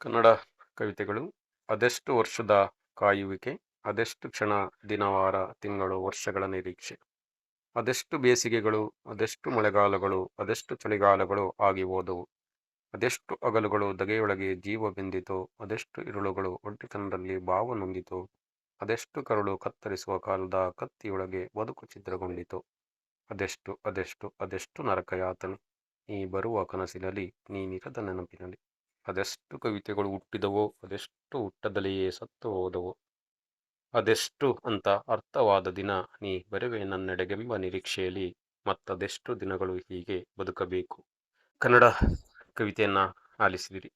ಕನ್ನಡ ಕವಿತೆಗಳು. ಅದೆಷ್ಟು ವರ್ಷದ ಕಾಯುವಿಕೆ, ಅದೆಷ್ಟು ಕ್ಷಣ, ದಿನವಾರ, ತಿಂಗಳು, ವರ್ಷಗಳ ನಿರೀಕ್ಷೆ. ಅದೆಷ್ಟು ಬೇಸಿಗೆಗಳು, ಅದೆಷ್ಟು ಮಳೆಗಾಲಗಳು, ಅದೆಷ್ಟು ಚಳಿಗಾಲಗಳು ಆಗಿ ಹೋದವು. ಅದೆಷ್ಟು ಹಗಲುಗಳು ಧಗೆಯೊಳಗೆ ಜೀವ ಬೆಂದಿತು, ಅದೆಷ್ಟು ಇರುಳುಗಳು ಒಂಟಿತನದಲ್ಲಿ ಭಾವ ನೊಂದಿತು. ಅದೆಷ್ಟು ಕರುಳು ಕತ್ತರಿಸುವ ಕಾಲದ ಕತ್ತಿಯೊಳಗೆ ಬದುಕು ಛಿದ್ರಗೊಂಡಿತು. ಅದೆಷ್ಟು ಅದೆಷ್ಟು ಅದೆಷ್ಟು ನರಕ ಯಾತನೆ, ನೀ ಬರುವ ಕನಸಿನಲ್ಲಿ, ನೀನಿರದ ನೆನಪಿನಲ್ಲಿ. ಅದೆಷ್ಟು ಕವಿತೆಗಳು ಹುಟ್ಟಿದವೋ, ಅದೆಷ್ಟು ಹುಟ್ಟದಲೆಯೇ ಸತ್ತು ಹೋದವೋ. ಅದೆಷ್ಟು ಅಂತ ಅರ್ಥವಾದ ದಿನ, ನೀ ಬರುವೆ ನನ್ನೆಡೆಗೆಂಬ ನಿರೀಕ್ಷೆಯಲ್ಲಿ. ಮತ್ತದೆಷ್ಟು ದಿನಗಳು ಹೀಗೆ ಬದುಕಬೇಕು. ಕನ್ನಡ ಕವಿತೆಯನ್ನ ಆಲಿಸಿದಿರಿ.